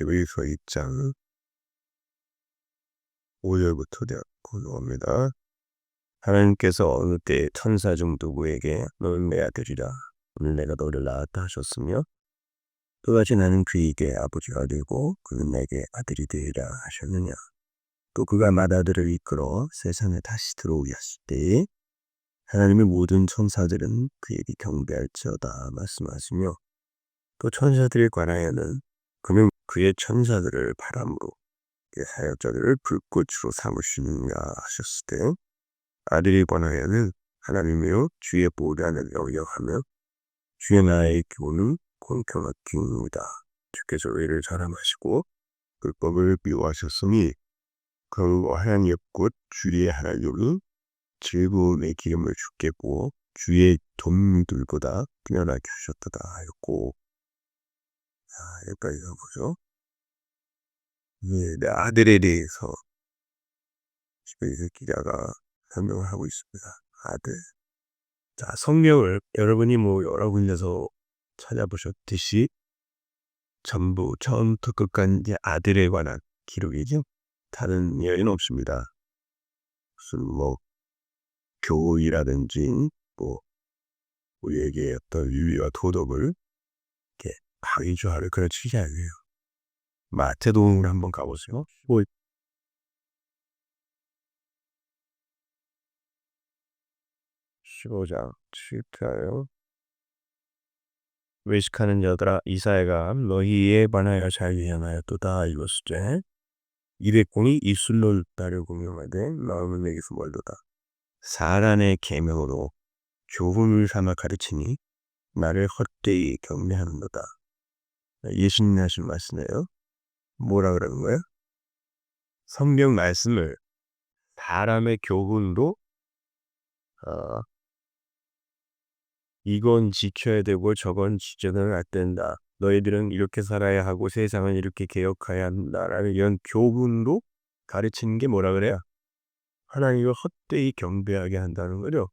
에베소 2장 5절부터 되었고 나옵니다. 하나님께서 어느 때 천사 중 누구에게 너는 내 아들이라 오늘 내가 너를 낳았다 하셨으며 또다시 나는 그에게 아버지가 되고 그는 내게 아들이 되리라 하셨느냐. 또 그가 맏아들을 이끌어 세상에 다시 들어오게 하실 때에 하나님의 모든 천사들은 그에게 경배할지어다 말씀하시며 또 천사들에 관하여는 그는 그의 천사들을 바람으로 그 사역자들을 불꽃으로 삼으시는가 하셨을 때 아들에 관하여는 하나님이여 주의 보좌를 영영하며 주의 나라의 교훈은 공평하기입니다. 주께서 의를 자랑하시고 불법을 미워하셨으니 그 하나님의 곧 주의 하나님은 즐거움의 기름을 주께 부어 주의 돈들보다 뛰어나게 하셨다 하였고, 여기까지 보죠. 내 아들에 대해서 기자가 설명을 하고 있습니다. 아들. 자, 성경을 여러분이 여러 군데서 찾아보셨듯이 전부 처음부터 끝까지 아들에 관한 기록이죠. 다른 예는 없습니다. 무슨 교훈이라든지 우리에게 어떤 윤리와 도덕을 이렇게 강조하는 그런 취지 아니에요. 마태복음을 한번 가보세요. 15장 7절요. 외식하는 자들아 이사야가 너희에 관하여 잘 예언하였도다 이것으되 이백 공이 입술로 나를 공명하되 마음은 내게서 멀도다. 사람의 계명으로 교훈을 삼아 가르치니 나를 헛되이 경배하는도다. 예수님이 하신 말씀이에요. 뭐라 그러는 거예요? 성경 말씀을 사람의 교훈으로 이건 지켜야 되고 저건 지켜서는 안 된다. 너희들은 이렇게 살아야 하고 세상은 이렇게 개혁해야 한다라는 이런 교훈으로 가르치는 게 뭐라 그래요? 하나님을 헛되이 경배하게 한다는 거죠.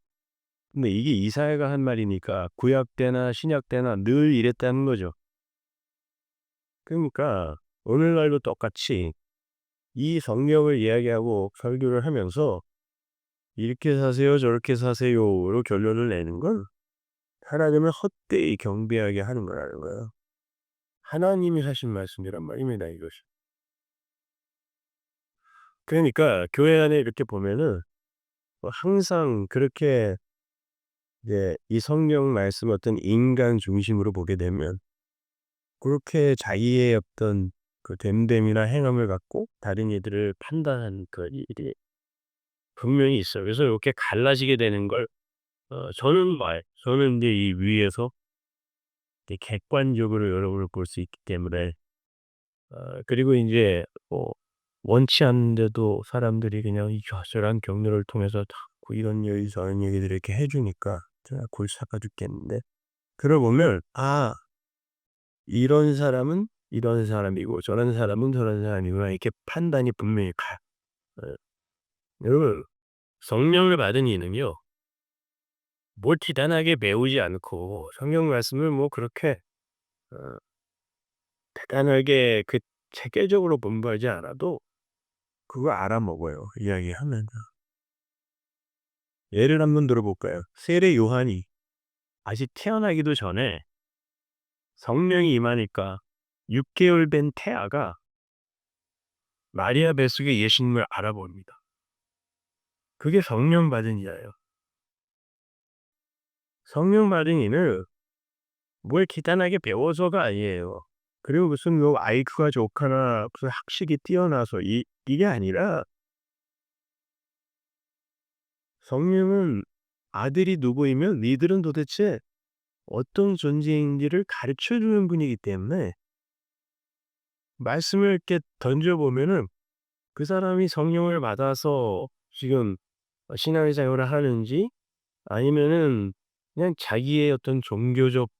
근데 이게 이사야가 한 말이니까 구약 때나 신약 때나 늘 이랬다는 거죠. 그러니까 오늘날도 똑같이 이 성경을 이야기하고 설교를 하면서 이렇게 사세요 저렇게 사세요로 결론을 내는 건 하나님을 헛되이 경배하게 하는 거라는 거예요. 하나님이 하신 말씀이란 말입니다. 이것이. 그러니까 교회 안에 이렇게 보면은 항상 그렇게 이제 이 성경 말씀 어떤 인간 중심으로 보게 되면 그렇게 자기의 어떤 그 됨됨이나 행함을 갖고 다른 이들을 판단하는 그 일이 분명히 있어요. 그래서 이렇게 갈라지게 되는 걸 저는 이제 이 위에서 이렇게 객관적으로 여러분을 볼 수 있기 때문에 그리고 인제 원치 않는데도 사람들이 그냥 이 저런 경로를 통해서 자꾸 이런 얘기 저런 얘기들을 이렇게 해 주니까 제가 골치아파 죽겠는데 그걸 보면 이런 사람은 이런 사람이고 저런 사람은 저런 사람이구나 이렇게 판단이 분명히 가요. 예. 여러분 성령을 받은 이는요. 뭘 대단하게 배우지 않고 성경 말씀을 그렇게 어 대단하게 체계적으로 공부하지 않아도 그거 알아먹어요, 이야기하면서. 예를 한번 들어볼까요? 세례 요한이 아직 태어나기도 전에 성령이 임하니까 6개월 된 태아가 마리아 뱃속에 예수님을 알아봅니다. 그게 성령 받은 이예요. 성령 받은 이는 뭘 기탄하게 배워서가 아니에요. 그리고 무슨 IQ가 좋거나 무슨 학식이 뛰어나서 이게 아니라 성령은 아들이 누구이면 니들은 도대체 어떤 존재인지를 가르쳐 주는 분이기 때문에 말씀을 이렇게 던져보면은 그 사람이 성령을 받아서 지금 신앙생활을 하는지 아니면은 그냥 자기의 어떤 종교적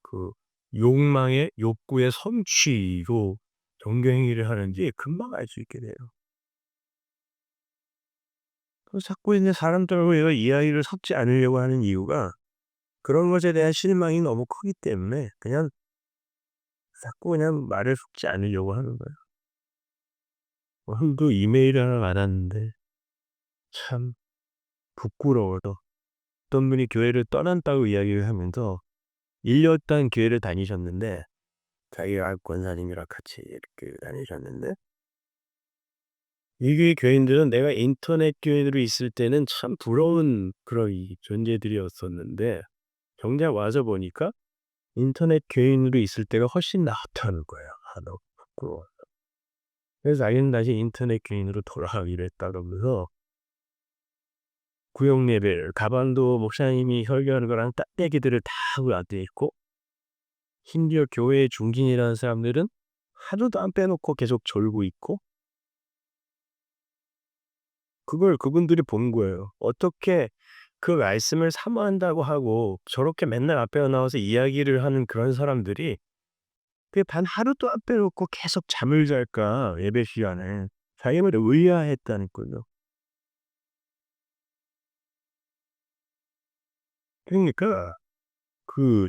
그 욕망의 욕구의 성취로 종교 행위를 하는지 금방 알 수 있게 돼요. 그래서 자꾸 이제 사람들과 이야기를 섞지 않으려고 하는 이유가 그런 것에 대한 실망이 너무 크기 때문에 그냥 자꾸 그냥 말을 섞지 않으려고 하는 거예요. 오늘도 이메일을 하나 받았는데 참 부끄러워서 어떤 분이 교회를 떠난다고 이야기를 하면서 1년 동안 교회를 다니셨는데 자기가 권사님이랑 같이 이렇게 다니셨는데 이 교인들은 내가 인터넷 교인으로 있을 때는 참 부러운 그런 이 존재들이었었는데 정작 와서 보니까 인터넷 교인으로 있을 때가 훨씬 낫다는 거예요. 아 너무 부끄러워. 그래서 자기는 다시 인터넷 교인으로 돌아가기로 했다 그러면서 구역 예배를 가방도 목사님이 설교하는 거랑 딱 떼기들을 다 하고 앉아 있고 심지어 교회의 중진이라는 사람들은 하나도 안 빼놓고 계속 졸고 있고 그걸 그분들이 본 거예요. 어떻게 그 말씀을 사모한다고 하고 저렇게 맨날 앞에 나와서 이야기를 하는 그런 사람들이 그 단 하루도 안 빼놓고 계속 잠을 잘까 예배 시간에 자기를 의아했다는 거죠. 그러니까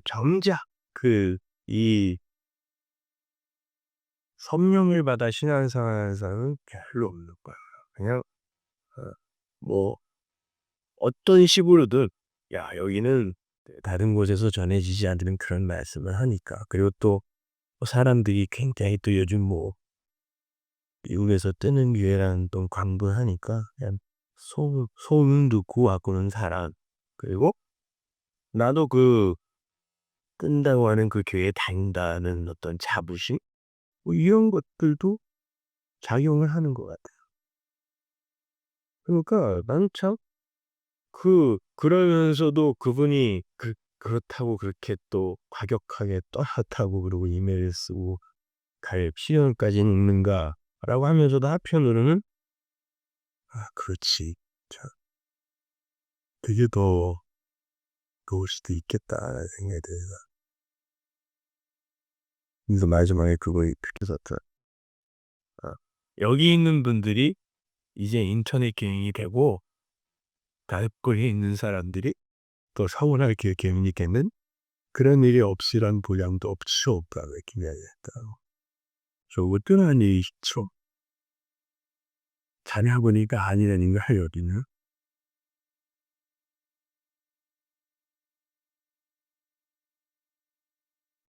정작 이 성령을 받아 신앙생활하는 사람은 별로 없는 거예요. 그냥 어 뭐 어떤 식으로든 야 여기는 다른 곳에서 전해지지 않는 그런 말씀을 하니까. 그리고 또 사람들이 굉장히 또 요즘 미국에서 뜨는 교회라는 또 광분하니까 그냥 소문 듣고 와꾸는 사람 그리고 나도 뜬다고 하는 그 교회에 다닌다는 어떤 자부심 이런 것들도 작용을 하는 것 같아요. 그러니까 나는 참 그러면서도 그분이 그렇다고 그렇게 또 과격하게 떠났다고 그러고 이메일 쓰고 갈 필요까지는 있는가라고 하면서도 한편으로는 '아 그렇지. 참 그게 더 좋을 수도 있겠다.'라는 생각이 들어서 그래서 마지막에 그거에 그렇게 썼더라. 여기 있는 분들이 이제 인터넷 기행이 되고 다윗골에 있는 사람들이 또 서운할 계획이겠는 그런 일이 없으란 보장도 없다고 이렇게 이야기했다고. 저것도 아니죠. 자냐 보니까 아니라는 거야 여기는.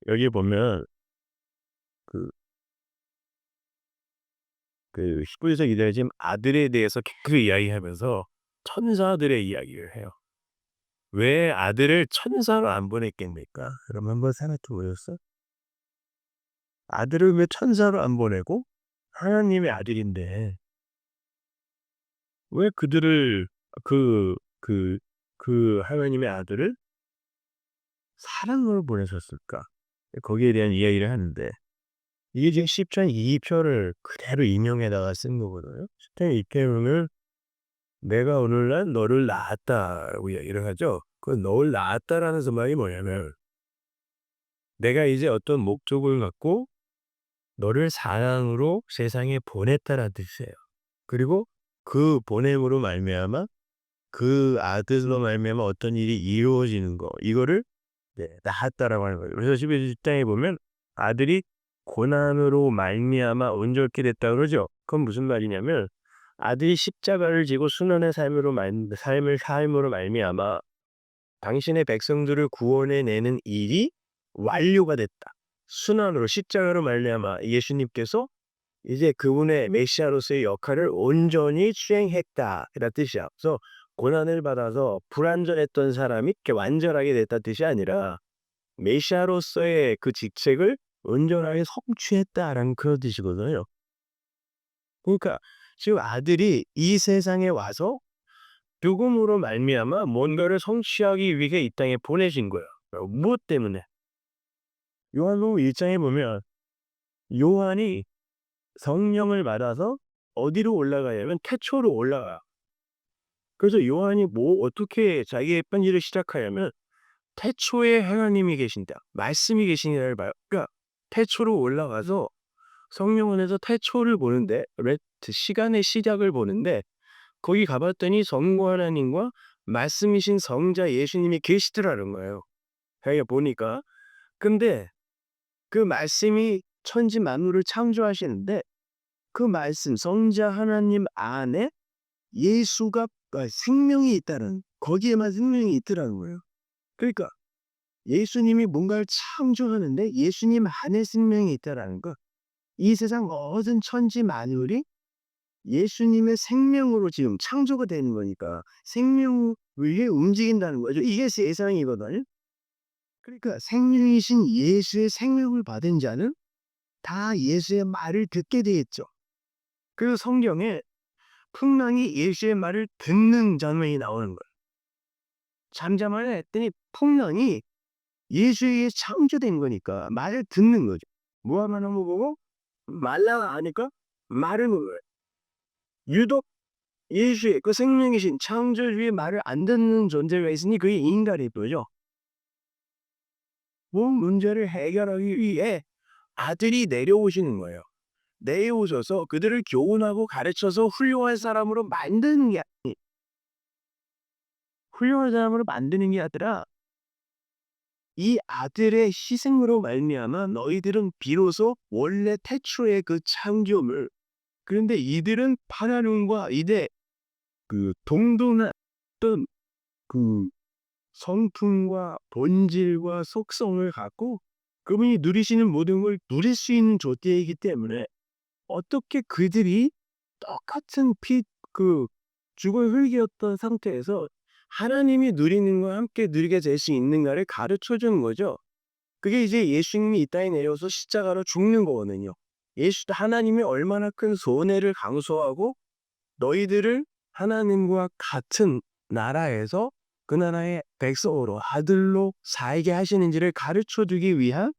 여기 보면 그 히브리서 기자가 지금 아들에 대해서 계속 이야기하면서 천사들의 이야기를 해요. 왜 아들을 천사로 안 보냈겠습니까? 그럼 한번 생각해 보셨어요? 아들을 왜 천사로 안 보내고 하나님의 아들인데 왜 그들을 그 그 하나님의 아들을 사랑으로 보내셨을까? 거기에 대한 이야기를 하는데 이게 지금 10장 2절을 그대로 인용해다가 쓴 거거든요. 10장 2절을 "내가 오늘날 너를 낳았다."라고 이야기를 하죠. 그 "너를 낳았다."라는 그 말이 뭐냐면 내가 이제 어떤 목적을 갖고 너를 사랑으로 세상에 보냈다라는 뜻이에요. 그리고 그 보냄으로 말미암아 그 아들로 말미암아 어떤 일이 이루어지는 거 이거를 네 낳았다라고 하는 거예요. 그래서 11 장에 보면 아들이 고난으로 말미암아 온전케 됐다 그러죠. 그건 무슨 말이냐면 아들이 십자가를 지고 순환의 삶으로 말미암아 당신의 백성들을 구원해 내는 일이 완료가 됐다. 순환으로 십자가로 말미암아 예수님께서 이제 그분의 메시아로서의 역할을 온전히 수행했다라는 뜻이야. 그래서 고난을 받아서 불완전했던 사람이 이렇게 완전하게 됐다는 뜻이 아니라 메시아로서의 그 직책을 온전하게 성취했다라는 그런 뜻이거든요. 그러니까 지금 아들이 이 세상에 와서 죽음으로 말미암아 뭔가를 성취하기 위해 이 땅에 보내신 거예요. 무엇 때문에? 요한복음 1장에 보면 요한이 성령을 받아서 어디로 올라가냐면 태초로 올라가요. 그래서 요한이 어떻게 자기의 편지를 시작하냐면 태초에 하나님이 계신다. 말씀이 계시니라를 봐요. 그러니까 태초로 올라가서 성령 안에서 태초를 보는데 시간의 시작을 보는데 거기 가 봤더니 성부 하나님과 말씀이신 성자 예수님이 계시더라는 거예요. 자기가 보니까. 근데 그 말씀이 천지 만물을 창조하시는데 그 말씀 성자 하나님 안에 예수가 생명이 있다는 거기에만 생명이 있더라는 거예요. 그러니까 예수님이 뭔가를 창조하는데 예수님 안에 생명이 있다라는 거. 이 세상 모든 천지 만물이 예수님의 생명으로 지금 창조가 되는 거니까 생명 위에 움직인다는 거죠. 이게 세상이거든요. 그러니까 생명이신 예수의 생명을 받은 자는 다 예수의 말을 듣게 돼 있죠. 그래서 성경에 풍랑이 예수의 말을 듣는 장면이 나오는 거예요. 잠잠하려 했더니 풍랑이 예수에 의해 창조된 거니까 말을 듣는 거죠. 무화과 나무 보고 말라 하니까 말을 거예요. 유독 예수의 그 생명이신 창조주의 말을 안 듣는 존재가 있으니 그게 인간이 거죠. 그 문제를 해결하기 위해 아들이 내려오시는 거예요. 내려오셔서 그들을 교훈하고 가르쳐서 훌륭한 사람으로 만드는 게 아니라 이 아들의 희생으로 말미암아 너희들은 비로소 원래 태초의 그 창조물 그런데 이들은 하나님과 이제 그 동등한 어떤 그 성품과 본질과 속성을 갖고 그분이 누리시는 모든 걸 누릴 수 있는 존재이기 때문에 어떻게 그들이 똑같은 그 죽은 흙이었던 상태에서 하나님이 누리는 것과 함께 누리게 될 수 있는가를 가르쳐 주는 거죠. 그게 이제 예수님이 이 땅에 내려와서 십자가로 죽는 거거든요. 하나님이 얼마나 큰 손해를 강소하고 너희들을 하나님과 같은 나라에서 그 나라의 백성으로 아들로 살게 하시는지를 가르쳐 주기 위한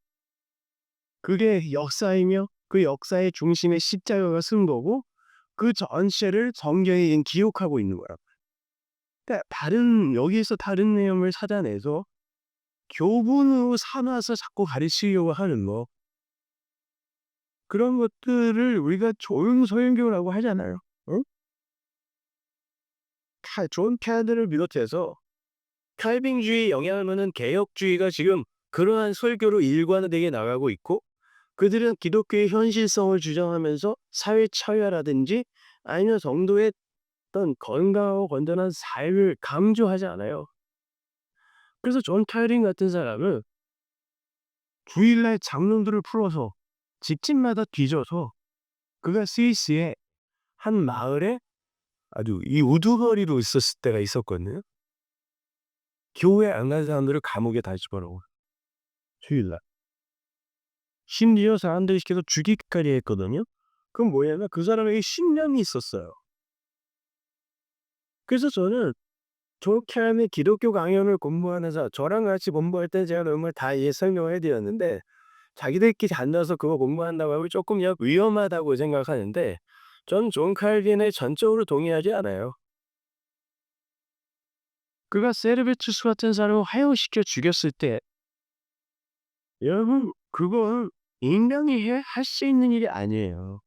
그게 역사이며 그 역사의 중심에 십자가가 쓴 거고 그 전체를 성경이 기록하고 있는 거야. 그러니까 여기에서 다른 내용을 찾아내서 교훈으로 삼아서 자꾸 가르치려고 하는 거. 그런 것들을 우리가 좋은 설교라고 하잖아요. 어? 존 칼빈을 비롯해서 칼빈주의 영향을 받는 개혁주의가 지금 그러한 설교로 일관되게 나가고 있고 그들은 기독교의 현실성을 주장하면서 사회 차별화라든지 아니면 성도의 어떤 건강하고 건전한 삶을 강조하지 않아요. 그래서 존 칼빈 같은 사람은 주일날 장로들을 풀어서 집집마다 뒤져서 그가 스위스의 한 마을에 아주 이 우두머리로 있었을 때가 있었거든요. 교회 안 간 사람들을 감옥에 다 집어넣어. 주일날. 심지어 사람들이 시켜서 죽이기까지 했거든요. 그건 뭐냐면 그 사람에게 신념이 있었어요. 그래서 저는 저렇게 하는 기독교 강연을 공부하면서 저랑 같이 공부할 때 제가 정말 다 설명을 해 드렸는데 자기들끼리 앉아서 그거 공부한다고 하면 조금 위험하다고 생각하는데 전 존 칼빈에 전적으로 동의하지 않아요. 그가 세르베투스 같은 사람을 화형시켜 죽였을 때 여러분 그건 인간이 할 수 있는 일이 아니에요.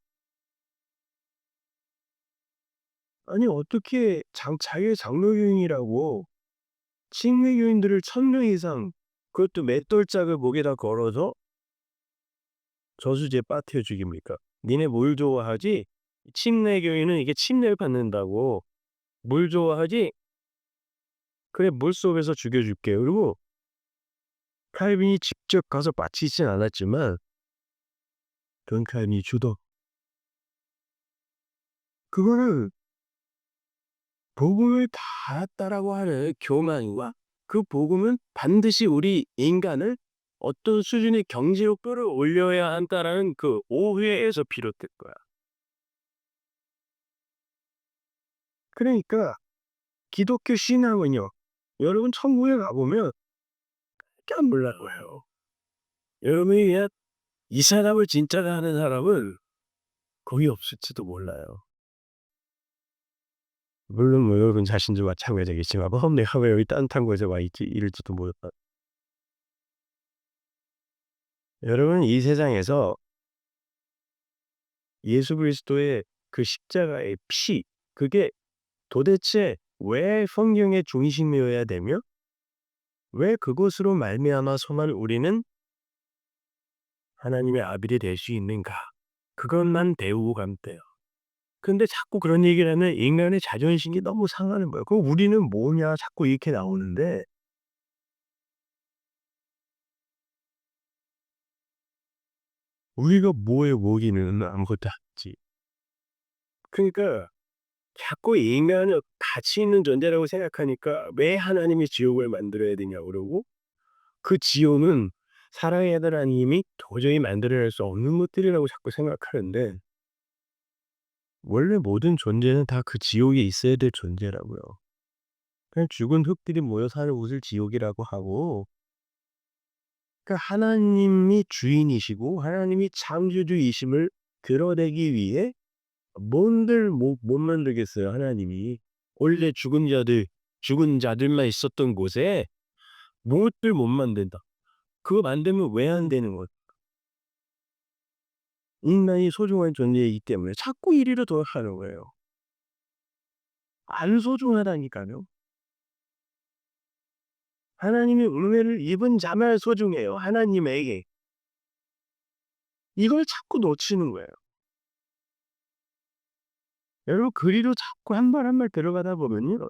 아니 어떻게 자기의 장로교인이라고 침례교인들을 1,000명 이상 그것도 맷돌짝을 목에다 걸어서 저수지에 빠뜨려 죽입니까? 니네 뭘 좋아하지? 침례교인은 이게 침례를 받는다고. 뭘 좋아하지? 그래 물속에서 죽여줄게. 그리고 칼빈이 직접 가서 바치진 않았지만 존 칼빈이 주도 그거는 복음을 다 알았다라고 하는 교만과 그 복음은 반드시 우리 인간을 어떤 수준의 경지로 끌어올려야 한다라는 그 오해에서 비롯된 거야. 그러니까 기독교 신앙은요. 여러분 천국에 가보면 깜짝 놀랄 거예요. 여러분이 그냥 이 사람을 진짜로 하는 사람은 거의 없을지도 몰라요. 물론 뭐 여러분 자신도 마찬가지겠지만 내가 왜 여기 따뜻한 곳에 와 있지 이럴지도 모른다. 여러분 이 세상에서 예수 그리스도의 그 십자가의 피 그게 도대체 왜 성경의 중심이어야 되며 왜 그것으로 말미암아서만 우리는 하나님의 아들이 될 수 있는가? 그것만 배우고 가면 돼요. 근데 자꾸 그런 얘기를 하면 인간의 자존심이 너무 상하는 거예요. 그 "우리는 뭐냐?" 자꾸 이렇게 나오는데 우리가 뭐예요 뭐기는 아무것도 아니지. 그러니까 자꾸 인간은 가치 있는 존재라고 생각하니까 왜 하나님이 지옥을 만들어야 되냐고 그러고 그 지옥은 사랑해야 될 하나님이 도저히 만들어낼 수 없는 것들이라고 자꾸 생각하는데 원래 모든 존재는 다 그 지옥에 있어야 될 존재라고요. 그냥 죽은 흙들이 모여 사는 곳을 지옥이라고 하고 그러니까 하나님이 주인이시고 하나님이 창조주이심을 드러내기 위해 뭔들 못 만들겠어요 하나님이. 원래 죽은 자들만 있었던 곳에 무엇들 못 만든다. 그거 만들면 왜 안 되는 거야. 인간이 소중한 존재이기 때문에 자꾸 이리로 돌아가는 거예요. 안 소중하다니까요. 하나님의 은혜를 입은 자만 소중해요 하나님에게. 이걸 자꾸 놓치는 거예요. 여러분 그리로 자꾸 한 발 한 발 들어가다 보면요.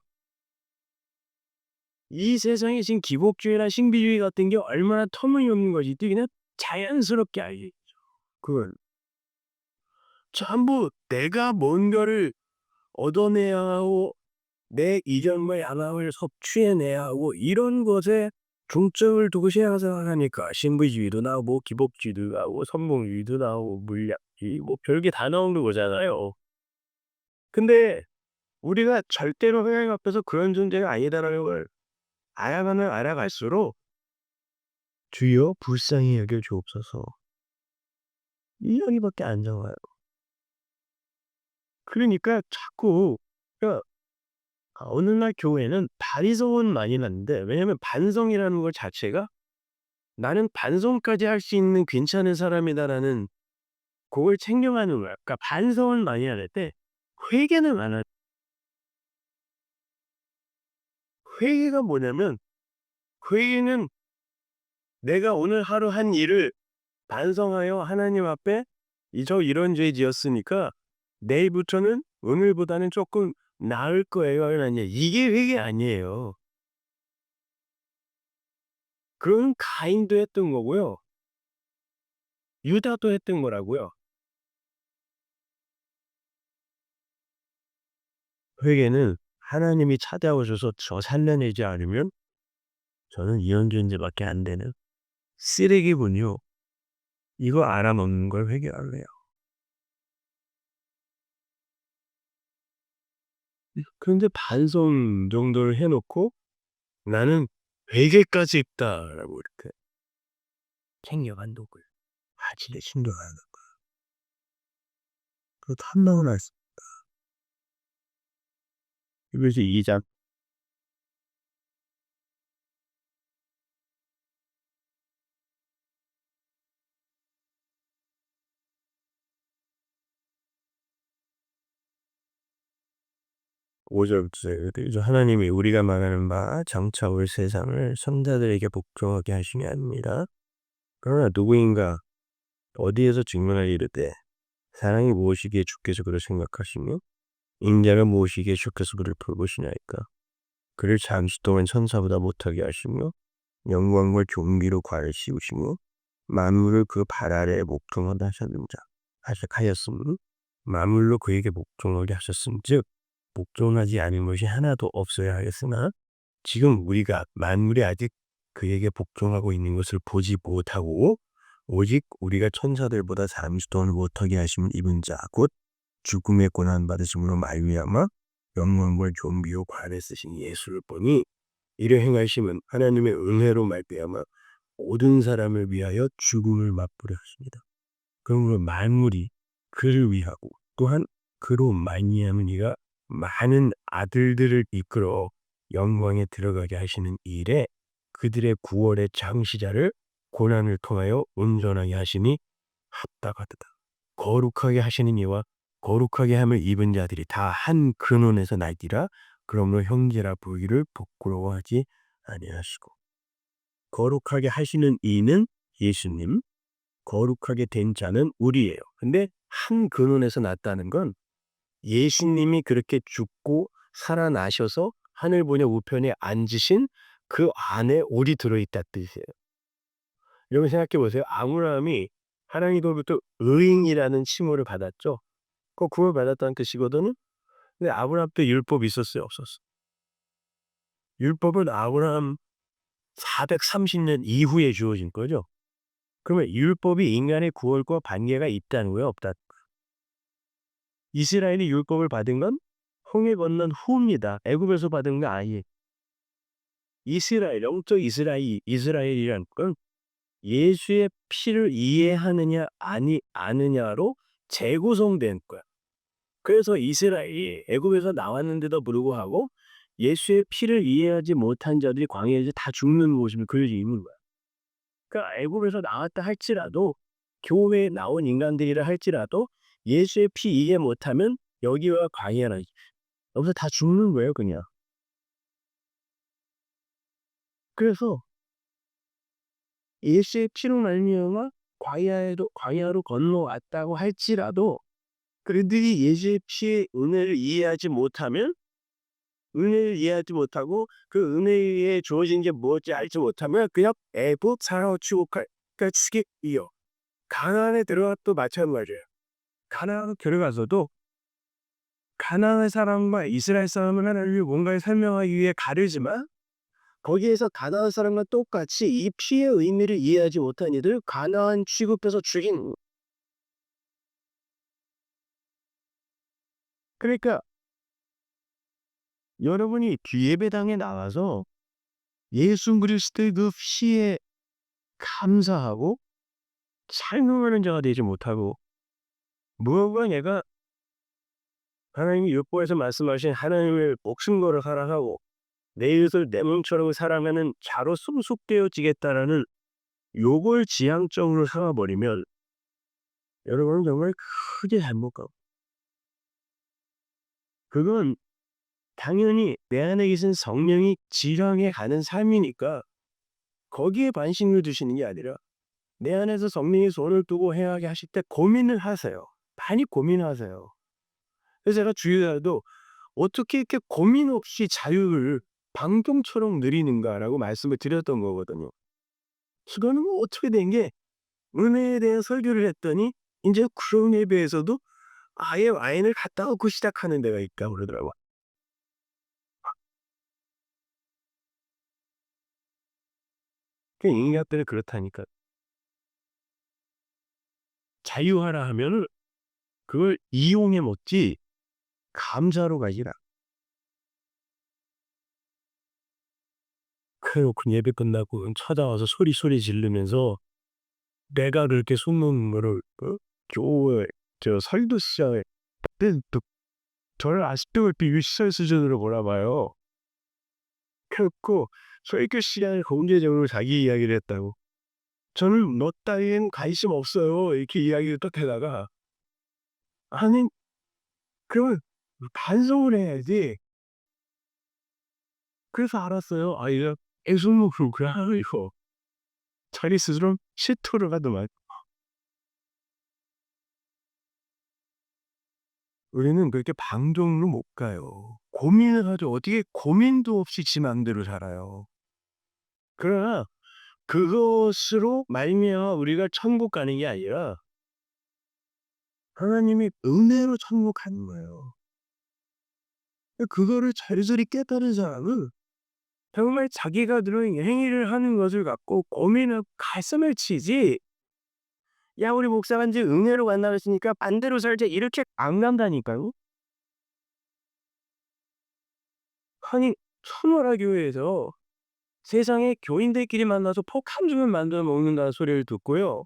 이 세상에 지금 기복주의나 신비주의 같은 게 얼마나 터무니없는 것이지 그냥 자연스럽게 알게 그걸 전부 내가 뭔가를 얻어내야 하고 내 이전과 양함을 섭취해내야 하고 이런 것에 중점을 두고 생각하니까 신비주의도 나오고 기복주의도 나오고 선봉주의도 나오고 물리학주의 뭐 별게 다 나오는 거잖아요. 근데 우리가 절대로 하나님 앞에서 그런 존재가 아니다라는 걸 알아가면 알아갈수록 '주여 불쌍히 여겨 주옵소서.' 이 여기밖에 안 나와요. 그러니까 자꾸 그러니까 어느 날 교회는 반성은 많이 났는데 왜냐면 반성이라는 것 자체가 '나는 반성까지 할 수 있는 괜찮은 사람이다.'라는 그걸 챙겨가는 거야. 그러니까 반성은 많이 안 했대 회개는 안 하 회개가 뭐냐면 회개는 내가 오늘 하루 한 일을 반성하여 하나님 앞에 이런 죄 지었으니까 내일부터는 오늘보다는 쪼끔 나을 거예요. 이게 회개 아니에요. 그건 가인도 했던 거고요. 유다도 했던 거라고요. 회개는 하나님이 찾아오셔서 저 살려내지 않으면 저는 이런 존재밖에 안 되는 쓰레기군요. 이거 알아놓는 걸 회개하래요. 그런데 반성 정도를 해 놓고 '나는 회개까지 있다.'라고 이렇게 챙겨간 독을. 아 진짜 신기하다. 그 탐나고 날 수 그래서 이장5 절부터 그래서 하나님이 우리가 말하는 바 장차 올 세상을 선자들에게 복종하게 하심이 아니라 그러나 누구인가 어디에서 증명하여 이르되 사랑이 무엇이기에 주께서 그를 생각하시며 인자가 무엇이기에 주께서 그를 돌보시나이까. 그를 잠시 동안 천사보다 못하게 하시며 영광과 존귀로 관을 씌우시며 만물을 그 발 아래에 목통하게 하셨으니 만물로 그에게 목종하게 하셨음즉 복종하지 않은 것이 하나도 없어야 하였으나 지금 우리가 만물이 아직 그에게 복종하고 있는 것을 보지 못하고 오직 우리가 천사들보다 잠시 동안 못하게 하심을 입은 자 곧 죽음의 고난 받으심으로 말미암아 영광과 존귀요 관에 쓰신 예수를 보니 이를 행하심은 하나님의 은혜로 말미암아 모든 사람을 위하여 죽음을 맛보려 하십니다. 그러므로 만물이 그를 위하고 또한 그로 말미암은 이가 많은 아들들을 이끌어 영광에 들어가게 하시는 일에 그들의 구원의 창시자를 고난을 통하여 온전하게 하시니 합당하도다. 거룩하게 하시는 이와 거룩하게 함을 입은 자들이 다 한 근원에서 날뛰라. 그러므로 형제라 부르기를 부끄러워하지 아니하시고 거룩하게 하시는 이는 예수님 거룩하게 된 자는 우리예요. 근데 한 근원에서 났다는 건 예수님이 그렇게 죽고 살아나셔서 하늘 보좌 우편에 앉으신 그 안에 우리 들어있다 뜻이에요. 여러분 생각해 보세요. 아브라함이 하나님으로부터 의인이라는 칭호를 받았죠. 그 구원을 받았다는 뜻이거든요. 근데 아브라함 때 율법이 있었어요, 없었어요? 율법은 아브라함 430년 이후에 주어진 거죠. 그러면 율법이 인간의 구원과 관계가 있다는 거예요, 없다? 이스라엘이 율법을 받은 건 홍해 건넌 후입니다. 애굽에서 받은 거 아니에요. 이스라엘, 영적 이스라엘이란 건 예수의 피를 이해하느냐 아니 아느냐로 재구성된 거야. 그래서 이스라엘이 애굽에서 나왔는데도 불구하고 예수의 피를 이해하지 못한 자들이 광야에서 다 죽는 모습을 그려져 있는 거야. 그러니까 애굽에서 나왔다 할지라도 교회에 나온 인간들이라 할지라도 예수의 피 이해 못하면 여기와 광야는 여기서 다 죽는 거예요, 그냥. 그래서 예수의 피로 말미암아 광야로 건너왔다고 할지라도 그들이 예수의 피의 은혜를 이해하지 못하고 그 은혜에 주어진 게 무엇인지 알지 못하면 그냥 애굽 사랑을 추격이요. 가나안에 들어가도 마찬가지예요. 가나안에 들어가서도 가나안의 사람과 이스라엘 사람은 하나님이 뭔가를 설명하기 위해 가르지만 거기에서 가나안 사람과 똑같이 이 피의 의미를 이해하지 못한 이들 가나안 취급해서 죽인. 그러니까 여러분이 예배당에 나와서 예수 그리스도의 그 피에 감사하고 찬송하는 자가 되지 못하고 무언가 내가 하나님이 율법에서 말씀하신 하나님의 목숨 걸어 살아가고 내 이웃을 내 몸처럼 사랑하는 자로 성숙되어지겠다라는 요걸 지향적으로 삼아버리면 여러분은 정말 크게 잘못 가고 그건 당연히 내 안에 계신 성령이 지향해 가는 삶이니까 거기에 관심을 두시는 게 아니라 내 안에서 성령이 손을 두고 행하게 하실 때 고민을 하세요. 많이 고민하세요. 그래서 제가 주일날도 어떻게 이렇게 고민 없이 자유를 방종처럼 누리는가라고 말씀을 드렸던 거거든요. 그거는 뭐 어떻게 된 게 은혜에 대한 설교를 했더니 인제 그런 예배에서도 아예 와인을 갖다 놓고 시작하는 데가 있다고 그러더라고요. 그 인간들은 그렇다니까. 자유하라 하면은 그걸 이용해 먹지 감사로 가지라. 그래 놓고 예배 끝나고 찾아와서 소리 지르면서 내가 그렇게 소문을 교회 설교시장에 또 저를 아직도 그렇게 유치원 수준으로 몰아봐요. 그래 갖고 설교 시간에 공개적으로 자기 이야기를 했다고. 저는 "너 따위엔 관심 없어요." 이렇게 이야기를 딱 하다가 아니 그러면 반성을 해야지. 그래서 알았어요. 아 이거 애송목으로구나 이거. 자기 스스로 실토를 하더만. 우리는 그렇게 방종으로 못 가요. 고민을 하죠. 어떻게 고민도 없이 지 맘대로 살아요. 그러나 그것으로 말미암아 우리가 천국 가는 게 아니라 하나님이 은혜로 천국 가는 거예요. 그거를 자리자리 깨달은 사람은 정말 자기가 들은 행위를 하는 것을 갖고 고민하고 가슴을 치지 "야 우리 목사가 인제 은혜로 간다 그랬으니까 반대로 살자." 이렇게 안 간다니까요. 아니 천하라 교회에서 세상에 교인들끼리 만나서 폭탄주를 만들어 먹는다는 소리를 듣고요.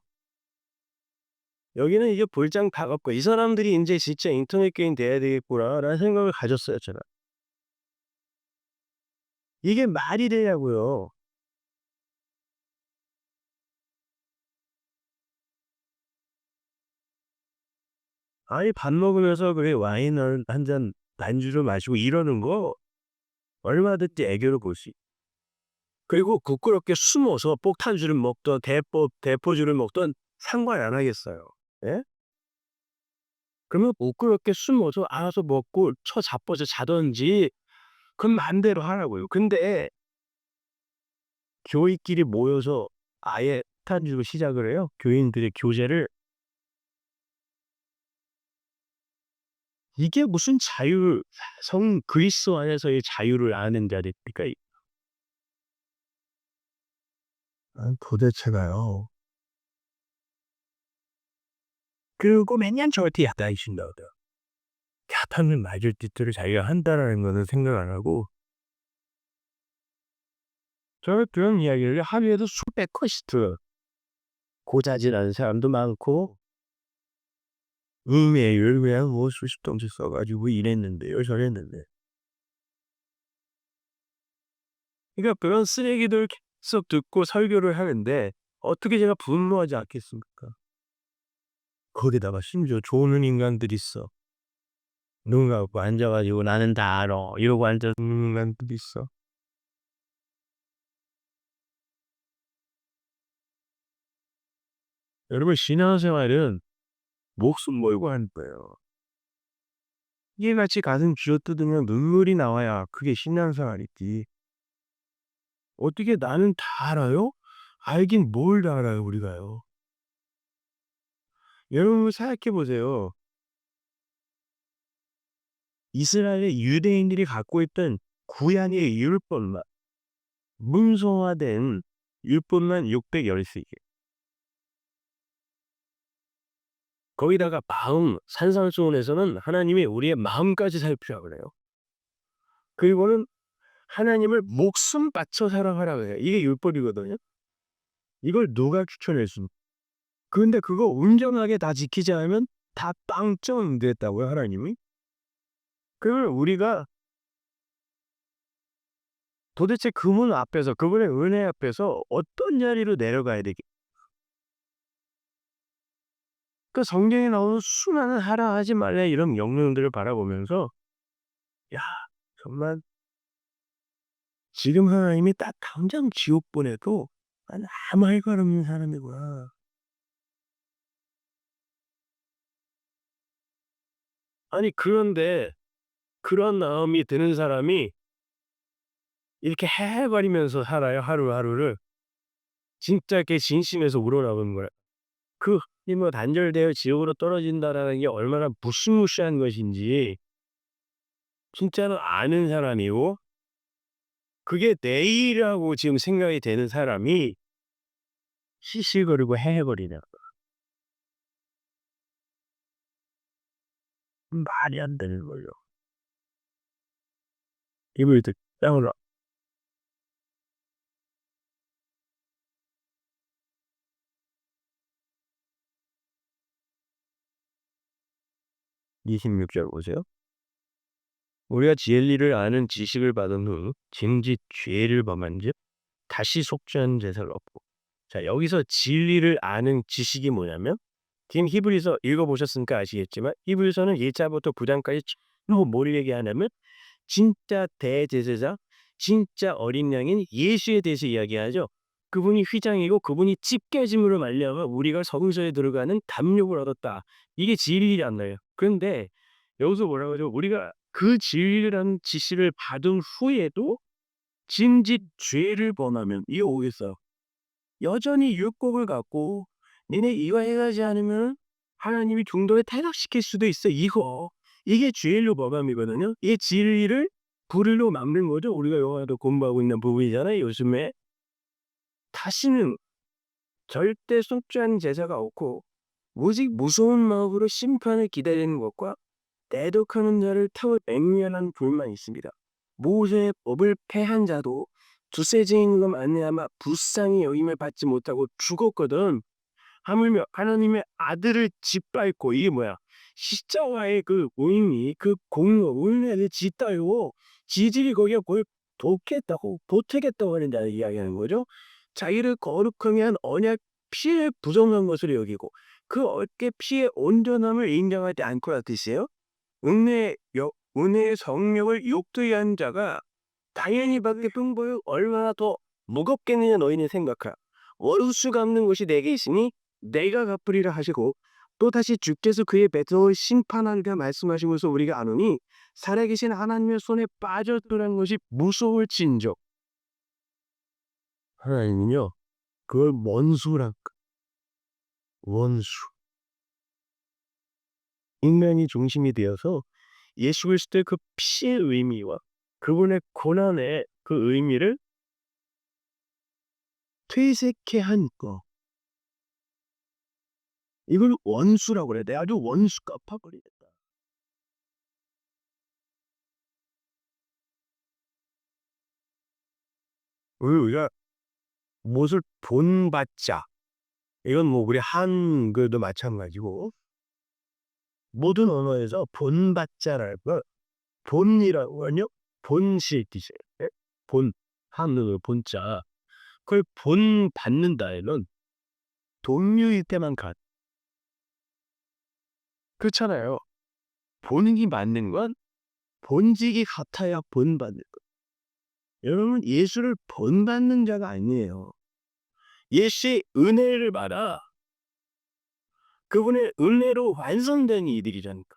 여기는 이제 볼장 다 걷고 '이 사람들이 인제 진짜 인터넷 교인 돼야 되겠구나.'라는 생각을 가졌어요 제가. 이게 말이 되냐고요. 아니 밥 먹으면서 그게 와인을 한 잔 반주를 마시고 이러는 거 얼마든지 애교로 볼 수 있. 그리고 부끄럽게 숨어서 폭탄주를 먹던 대포주를 먹던 상관 안 하겠어요. 예? 그러면 부끄럽게 술 먹어서 알아서 먹고 자빠져 자든지 그건 맘대로 하라고요. 근데 교인끼리 모여서 아예 폭탄주로 시작을 해요. 교인들의 교제를. 이게 무슨 그리스 안에서의 자유를 아는 자들입니까? 도대체가요. 그리고 맨날 저한테 야단이신다고요. 야단을 맞을 짓들을 자기가 한다라는 거는 생각 안 하고 저는 그런 이야기를 하루에도 수백 번씩 들어요. 고자질하는 사람도 많고 음해를 그냥 뭐 수십 통씩 써 가지고 이랬는데요 저랬는데. 그러니까 그런 쓰레기들 계속 듣고 설교를 하는데 어떻게 제가 분노하지 않겠습니까? 거기다가 심지어 조는 인간들이 있어. 눈 감고 앉아 가지고 "나는 다 알아." 이러고 앉아 있는 인간들이 있어. 여러분 신앙생활은 목숨 걸고 하는 거예요. 이게같이 가슴 쥐어뜯으면 눈물이 나와야 그게 신앙생활이지. 어떻게 "나는 다 알아요?" 알긴 뭘 다 알아요 우리가요. 여러분 생각해 보세요. 이스라엘의 유대인들이 갖고 있던 구약의 율법만 문서화된 율법만 613 개. 거기다가 마음 산상수훈에서는 하나님이 우리의 마음까지 살피라 그래요. 그리고는 하나님을 목숨 바쳐 사랑하라 그래요. 이게 율법이거든요. 이걸 누가 추천해 줍니까? 근데 그거 온전하게 다 지키지 않으면 다 빵점 됐다고요 하나님이. 그걸 우리가 도대체 그분 앞에서 그분의 은혜 앞에서 어떤 자리로 내려가야 되겠 그 성경에 나오는 수많은 하라 하지 말라 이런 명령들을 바라보면서 '야 정말 지금 하나님이 딱 당장 지옥 보내도 난 아무 할 말 없는 사람이구나.' 아니 그런데 그런 마음이 드는 사람이 이렇게 헤헤거리면서 살아요 하루하루를. 진짜 이렇게 진심에서 우러나오는 거예요. 그 힘으로 단절되어 지옥으로 떨어진다라는 게 얼마나 무시무시한 것인지 진짜로 아는 사람이고 그게 내일이라고 지금 생각이 되는 사람이 시시거리고 헤헤거리냐. 말이 안 되는 거죠. 입을 득 다물어. 26절 보세요. 우리가 진리를 아는 지식을 받은 후 짐짓 죄를 범한즉 다시 속죄하는 제사를 얻고. 자 여기서 진리를 아는 지식이 뭐냐면 지금 히브리서 읽어 보셨으니까 아시겠지만 히브리서는 1 장부터 9 장까지 전부 뭘 얘기하냐면 진짜 대제사장, 진짜 어린 양인 예수에 대해서 이야기하죠. 그분이 휘장이고 그분이 찢겨짐으로 말미암아 우리가 성소에 들어가는 담력을 얻었다. 이게 진리란 말이에요. 그런데 여기서 뭐라고 하죠? 우리가 그 진리라는 지식을 받은 후에도 짐짓 죄를 범하면 이게 오겠어요. 여전히 율법을 갖고 "니네 이거 행하지 않으면 하나님이 중도에 타락시킬 수도 있어." 이게 죄로 범함이거든요. 이 진리를 불의로 막는 거죠. 우리가 영화도 공부하고 있는 부분이잖아요 요즘에. 다시는 절대 속죄하는 제사가 없고 오직 무서운 마음으로 심판을 기다리는 것과 대독하는 자를 태울 맹렬한 불만 있습니다. 모세의 법을 패한 자도 두세 증인으로 말미암아 불쌍히 여김을 받지 못하고 죽었거든. 하물며 하나님의 아들을 짓밟고 이게 뭐야? 십자가의 그 의미, 그 공로, 은혜를 짓밟고 지들이 거기에 뭘 보태겠다고 하는 자를 이야기하는 거죠. 자기를 거룩하게 한 언약 피에 부정한 것으로 여기고 그 언약의 피의 온전함을 인정하지 않고라 뜻이에요. 은혜의 성령을 욕되게 한 자가 당연히 받게 풍보요 얼마나 더 무겁겠느냐 너희는 생각하라. 월수가 없는 것이 내게 있으니 내가 갚으리라 하시고 또다시 주께서 그의 백성을 심판하리라 말씀하신 것을 우리가 아노니 살아계신 하나님의 손에 빠졌더라는 것이 무서울진저 하나님은요 그걸 원수라 원수 인간이 중심이 되어서 예수 그리스도의 그 피의 의미와 그분의 고난의 그 의미를 퇴색해 한 거. 이걸 원수라고 그래. 내가 아주 원수 갚아버리겠다. 우리가 무엇을 본받자. 이건 뭐 우리 한글도 마찬가지고 모든 언어에서 본받자랄 걸 본이라고 하요 본시의 뜻이에요. 예? 본 한글로 본자. 그걸 본받는다에는 동류일 때만 그렇잖아요. 본인이 맞는 건 본직이 같아야 본받는 거. 여러분 예수를 본받는 자가 아니에요. 예수의 은혜를 받아 그분의 은혜로 완성된 이들이라니까.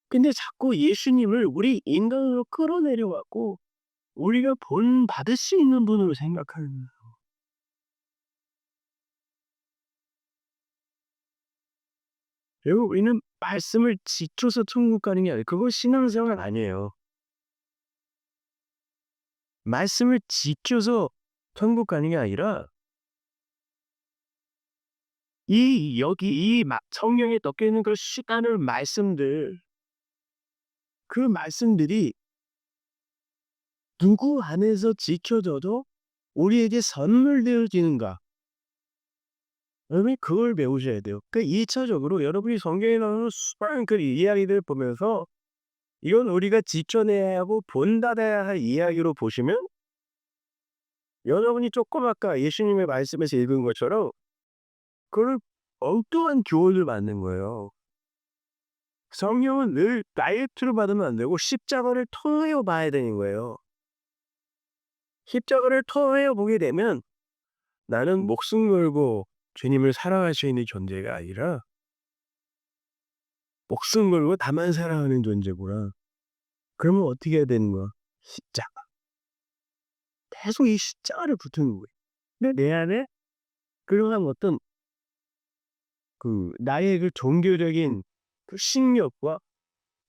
근데 자꾸 예수님을 우리 인간으로 끌어내려 갖고 우리가 본받을 수 있는 분으로 생각하는 거예요. 결국 우리는 말씀을 지켜서 천국 가는 게 아니에요. 그거 신앙생활 아니에요. 말씀을 지켜서 천국 가는 게 아니라 여기 성경에 적혀 있는 그 시간을 말씀들 그 말씀들이 누구 안에서 지켜져도 우리에게 선물되어지는가? 여러분이 그걸 배우셔야 돼요. 그 1차적으로 여러분이 성경에 나오는 수많은 그 이야기들 보면서 이건 우리가 지켜내야 하고 본받아야 할 이야기로 보시면 여러분이 조금 아까 예수님의 말씀에서 읽은 것처럼 그걸 엉뚱한 교훈을 받는 거예요. 성경은 늘 다이어트로 받으면 안 되고 십자가를 통하여 봐야 되는 거예요. 십자가를 통하여 보게 되면 나는 목숨 걸고 주님을 사랑할 수 있는 존재가 아니라 목숨 걸고 나만 사랑하는 존재구나. 그러면 어떻게 해야 되는 거야? 십자가. 계속 이 십자가를 붙드는 거예요. 근데 내 안에 그러한 어떤 나의 그 종교적인 그 식욕과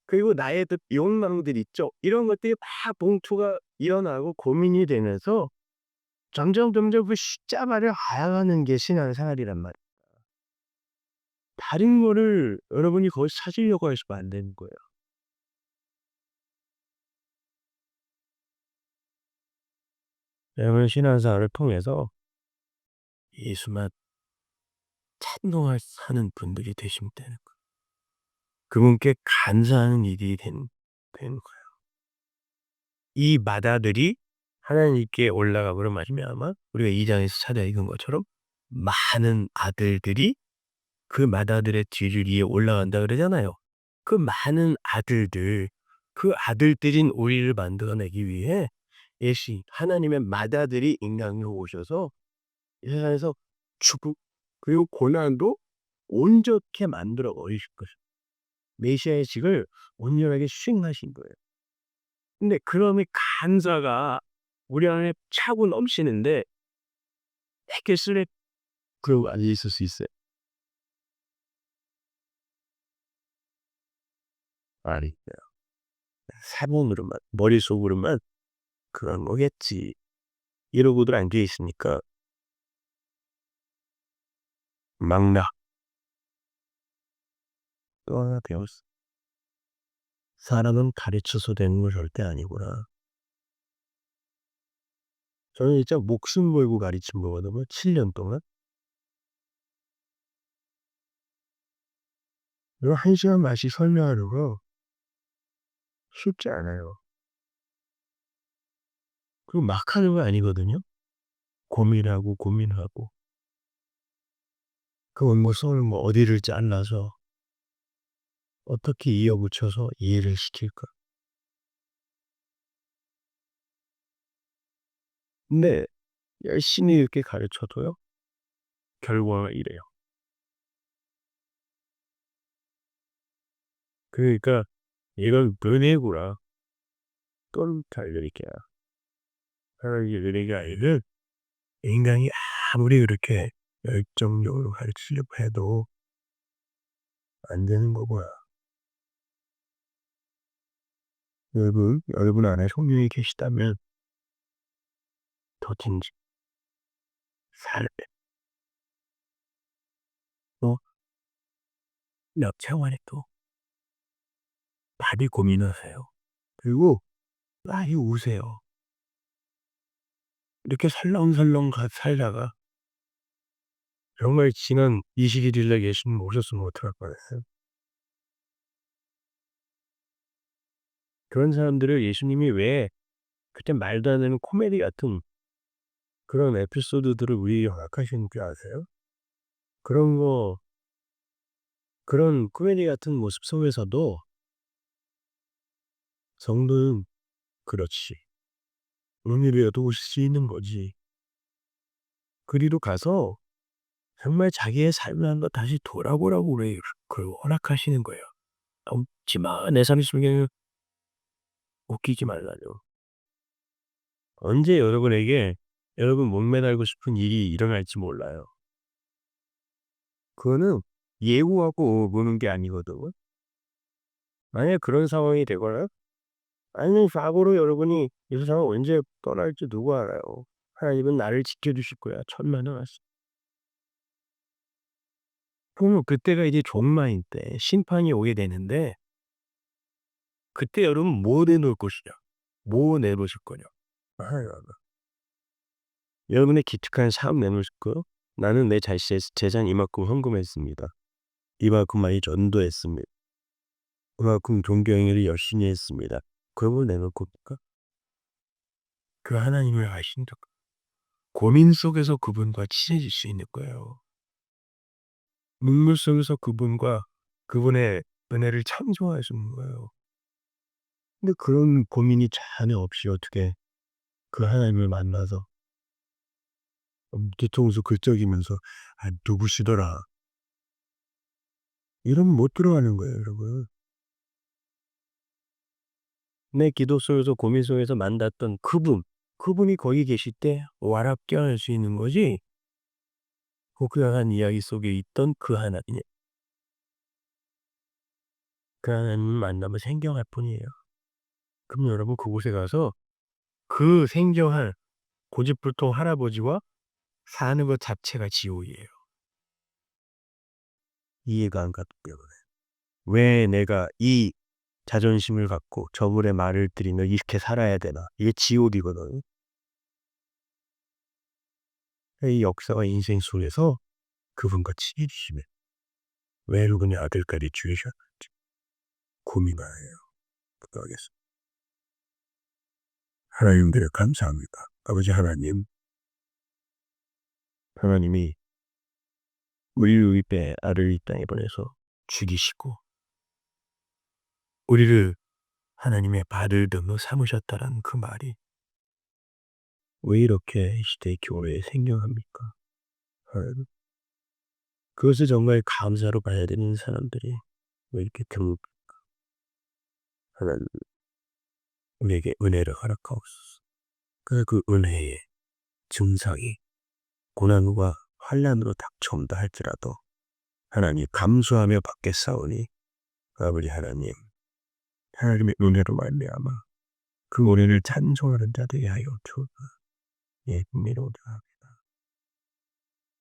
그리고 나의 그 욕망들 있죠. 이런 것들이 막 봉투가 일어나고 고민이 되면서 점점 그 십자가를 알아가는 게 신앙생활이란 말이에요. 다른 거를 여러분이 거기서 찾으려고 하시면 안 되는 거예요. 여러분 신앙생활을 통해서 예수만 찬송하는 분들이 되시면 되는 거예요. 그분께 감사하는 일이 되는 거예요. 이 마다들이 하나님께 올라가므로 말미암아 우리가 2 장에서 찾아 읽은 것처럼 많은 아들들이 그 마다들의 뒤를 이어 올라간다 그러잖아요. 그 많은 아들들, 그 아들들인 우리를 만들어내기 위해 예수 하나님의 마다들이 인간으로 오셔서 이 세상에서 죽음 그리고 고난도 온전케 만들어 버리실 것이요. 메시아의 직을 온전하게 수행하신 거예요. 근데 그럼이 감사가 우리 안에 차고 넘치는데 되게 그러고 앉아 있을 수 있어요? 아니에요. 사본으로만 머릿속으로만 '그런 거겠지.' 이러고들 앉아 있으니까 망락 또 하나 배웠어. '사람은 가르쳐서 되는 건 절대 아니구나.' 저는 진짜 목숨 걸고 가르친 거거든요 7년 동안. 이거 1 시간 말씩 설명하려고 쉽지 않아요. 그리고 막 하는 거 아니거든요. 고민하고, 고민하고. 그 원고성을 뭐 어디를 잘라서 어떻게 이어붙여서 이해를 시킬까. 근데 열심히 이렇게 가르쳐도요. 결과가 이래요. 그러니까 이건 은혜구나. 또 달려니까. 하나님의 은혜가 아니면 인간이 아무리 그렇게 열정적으로 가르치려고 해도 안 되는 거고요. 여러분 안에 성령이 계시다면 더딘지 삶에 또 몇 차원에 또 많이 고민하세요. 그리고 많이 우세요. 이렇게 설렁설렁 살다가 정말 지난 21일 날 예수님 오셨으면 어떡할 뻔했어요. 그런 사람들을 예수님이 왜 그때 말도 안 되는 코미디 같은 그런 에피소드들을 우리에게 허락하시는 줄 아세요? 그런 거 그런 코미디 같은 모습 속에서도 성도는 그렇지. 은혜를 얻을 수 있는 거지. 그리로 가서 정말 자기의 삶을 한번 다시 돌아보라고 왜 그걸 허락하시는 거예요. 웃지 마. 내 삶 속에는 웃기지 말라뇨. 언제 여러분 목매달고 싶은 일이 일어날지 몰라요. 그거는 예고하고 보는 게 아니거든. 만약에 그런 상황이 되거나 아니면 과거로 여러분이 이 세상을 언제 떠날지 누가 알아요. 하나님은 나를 지켜주실 거야. 천만은 알 수. 그러면 그때가 이제 종말일 때 심판이 오게 되는데 그때 여러분 뭐 내놓을 것이냐? 뭐 내놓으실 거냐? 하나님 알아. 여러분의 기특한 삶 내놓으실 거요? 나는 내 자신의 재산 이만큼 헌금했습니다. 이만큼 많이 전도했습니다. 그만큼 종교 행위를 열심히 했습니다. 그걸 내놓을 겁니까? 그 하나님을 아신다. 고민 속에서 그분과 친해질 수 있는 거예요. 눈물 속에서 그분과 그분의 은혜를 창조하시는 거예요. 근데 그런 고민이 전혀 없이 어떻게 그 하나님을 만나서 뒤통수 긁적이면서 '아 누구시더라.' 이러면 못 들어가는 거예요 여러분. 내 기도 속에서 고민 속에서 만났던 그분이 거기 계실 때 와랍 껴안을 수 있는 거지 고귀한 이야기 속에 있던 그 하나님. 그 하나님을 만나면 생경할 뿐이에요. 그럼 여러분 그곳에 가서 그 생경한 고집불통 할아버지와 사는 것 자체가 지옥이에요. 이해가 안 갔고요. 왜 내가 이 자존심을 갖고 저분의 말을 들으며 이렇게 살아야 되나. 이게 지옥이거든. 이 역사와 인생 속에서 그분과 친해지시면 왜 그분의 아들까지 죽이셨는지 고민하여요. 기도하겠습니다. 하나님들 감사합니다. 아버지 하나님, 하나님이 우리를 위해 아들을 이 땅에 보내서 죽이시고 우리를 하나님의 발을 등으로 삼으셨다라는 그 말이 왜 이렇게 이 시대의 교회에 생경합니까? 하나님, 그것을 정말 감사로 봐야 되는 사람들이 왜 이렇게 드물 하나님 우리에게 은혜를 허락하옵소서. 그 은혜의 증상이 고난과 환난으로 닥쳐온다 할지라도 하나님 감수하며 받겠사오니 아버지 하나님, 하나님의 은혜로 말미암아 그 은혜를 찬송하는 자들이 하여 주옵소서. 예, 믿어오다.